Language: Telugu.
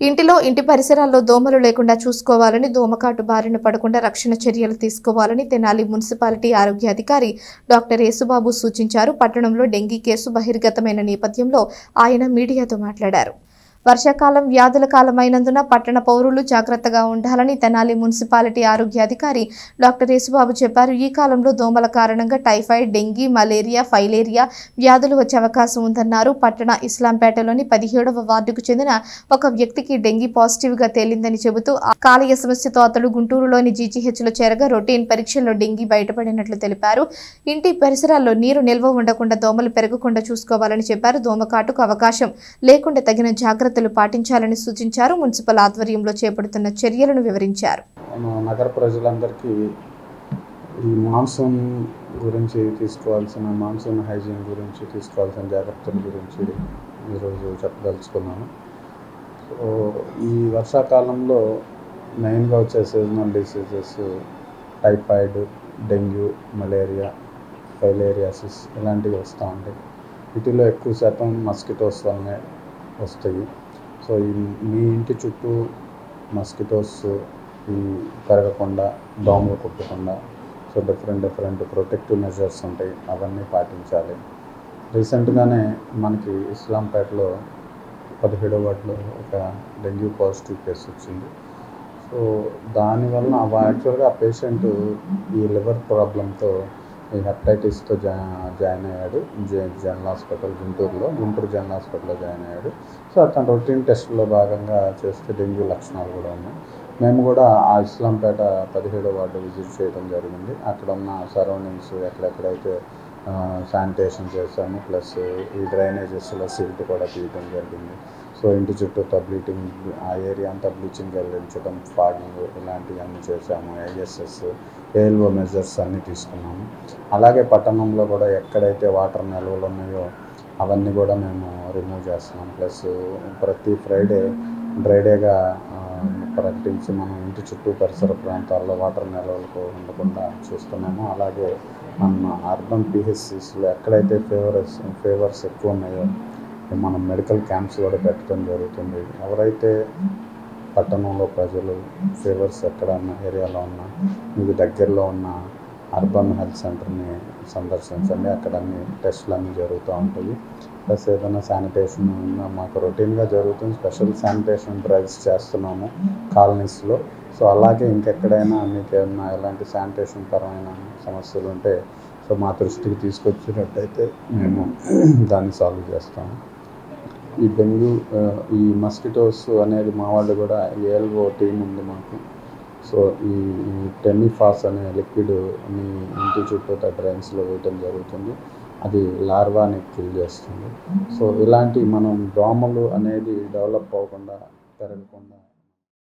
ఇంటిలో ఇంటి పరిసరాల్లో దోమలు లేకుండా చూసుకోవాలని, దోమకాటు బారిన పడకుండా రక్షణ చర్యలు తీసుకోవాలని తెనాలి మున్సిపాలిటీ ఆరోగ్య అధికారి డాక్టర్ యేసుబాబు సూచించారు. పట్టణంలో డెంగీ కేసు బహిర్గతమైన నేపథ్యంలో ఆయన మీడియాతో మాట్లాడారు. వర్షాకాలం వ్యాధుల కాలమైనందున పట్టణ పౌరులు జాగ్రత్తగా ఉండాలని తెనాలి మున్సిపాలిటీ ఆరోగ్య అధికారి డాక్టర్ యేసుబాబు చెప్పారు. ఈ కాలంలో దోమల కారణంగా టైఫాయిడ్, డెంగీ, మలేరియా, ఫైలేరియా వ్యాధులు వచ్చే అవకాశం ఉందన్నారు. పట్టణ ఇస్లాంపేటలోని 17వ వార్డుకు చెందిన ఒక వ్యక్తికి డెంగీ పాజిటివ్గా తేలిందని చెబుతూ కాలేయ సమస్యతో అతడు గుంటూరులోని జీజీహెచ్లో చేరగా రొటీన్ పరీక్షల్లో డెంగీ బయటపడినట్లు తెలిపారు. ఇంటి పరిసరాల్లో నీరు నిల్వ ఉండకుండా దోమలు పెరగకుండా చూసుకోవాలని చెప్పారు. దోమకాటుకు అవకాశం లేకుండా తగిన జాగ్రత్తలు పాటించాలని సూచించారు. మున్సిపల్ ఆధ్వర్యంలో చేపడుతున్న చర్యలను వివరించారు. నగర ప్రజలందరికీ ఈ మాన్సూన్ గురించి తీసుకోవాల్సిన మాన్సూన్ హైజీన్ గురించి తీసుకోవాల్సిన జాగ్రత్తల గురించి ఈరోజు చెప్పదలుచుకున్నాను. సో ఈ వర్షాకాలంలో మెయిన్గా వచ్చే seasonal diseases typhoid, dengue, malaria, filariasis ఇలాంటివి వస్తూ ఉంటాయి. వీటిలో ఎక్కువ శాతం మస్కిటోస్ వల్లనే వస్తాయి. సో మీ ఇంటి చుట్టూ మస్కిటోస్ పెరగకుండా, దోమలు కుట్టకుండా సో డిఫరెంట్ ప్రొటెక్టివ్ మెజర్స్ ఉంటాయి, అవన్నీ పాటించాలి. రీసెంట్గానే మనకి ఇస్లాంపేటలో 17వ వార్డులో ఒక డెంగ్యూ పాజిటివ్ కేసు వచ్చింది. సో దానివల్ల యాక్చువల్గా ఆ పేషెంట్ ఈ లివర్ ప్రాబ్లంతో ఈ హెపటైటిస్తో జాయిన్ అయ్యాడు. జనరల్ హాస్పిటల్ గుంటూరు జనరల్ హాస్పిటల్లో జాయిన్ అయ్యాడు. సో అతను రొటీన్ టెస్ట్లో భాగంగా చేస్తే డెంగ్యూ లక్షణాలు కూడా ఉన్నాయి. మేము కూడా ఆ ఇస్లాంపేట 17వ వార్డు విజిట్ చేయడం జరిగింది. అక్కడ ఉన్న సరౌండింగ్స్ ఎక్కడెక్కడైతే శానిటేషన్ చేశాము, ప్లస్ ఈ డ్రైనేజెస్లో సిల్ట్ కూడా తీయడం జరిగింది. సో ఇంటి చుట్టూ బ్లీచింగ్, ఆ ఏరియా అంతా బ్లీచింగ్ వెళ్ళించడం, ఫాగింగ్ ఇలాంటివన్నీ చేశాము. ఐఎస్ఎస్, ఏఎల్ఓ మెజర్స్ అన్నీ తీసుకున్నాము. అలాగే పట్టణంలో కూడా ఎక్కడైతే వాటర్ నిల్వలు ఉన్నాయో అవన్నీ కూడా మేము రిమూవ్ చేస్తున్నాం. ప్లస్ ప్రతి ఫ్రైడే డ్రైడేగా ప్రకటించి మనం ఇంటి చుట్టూ పరిసర ప్రాంతాల్లో వాటర్ నిల్వలకు ఉండకుండా చూస్తున్నాము. అలాగే మన అర్బన్ పిహెచ్సిస్లో ఎక్కడైతే ఫీవర్స్ ఎక్కువ ఉన్నాయో మనం మెడికల్ క్యాంప్స్ కూడా పెట్టడం జరుగుతుంది. ఎవరైతే పట్టణంలో ప్రజలు ఫీవర్స్ ఎక్కడన్నా ఏరియాలో ఉన్నా మీకు దగ్గరలో ఉన్న అర్బన్ హెల్త్ సెంటర్ని సందర్శించండి. అక్కడ అన్ని టెస్టులు అన్నీ జరుగుతూ ఉంటాయి. ప్లస్ ఏదైనా శానిటేషన్ ఉన్నా మాకు రొటీన్గా జరుగుతుంది. స్పెషల్ శానిటేషన్ డ్రైవ్స్ చేస్తున్నాము కాలనీస్లో. సో అలాగే ఇంకెక్కడైనా మీకు ఏమన్నా ఎలాంటి శానిటేషన్ పరమైన సమస్యలు ఉంటే సో మా దృష్టికి తీసుకొచ్చినట్టయితే మేము దాన్ని సాల్వ్ చేస్తాము. ఈ డెంగ్యూ, ఈ మస్కిటోస్ అనేది మా వాళ్ళు కూడా ఏఎల్ఓ టీం ఉంది మాకు. సో ఈ టెమిఫాస్ అనే లిక్విడ్ మీ ఇంటి చుట్టూ డ్రైన్స్లో వేయటం జరుగుతుంది. అది లార్వాని కిల్ చేస్తుంది. సో ఇలాంటి మనం దోమలు అనేది డెవలప్ అవ్వకుండా, పెరగకుండా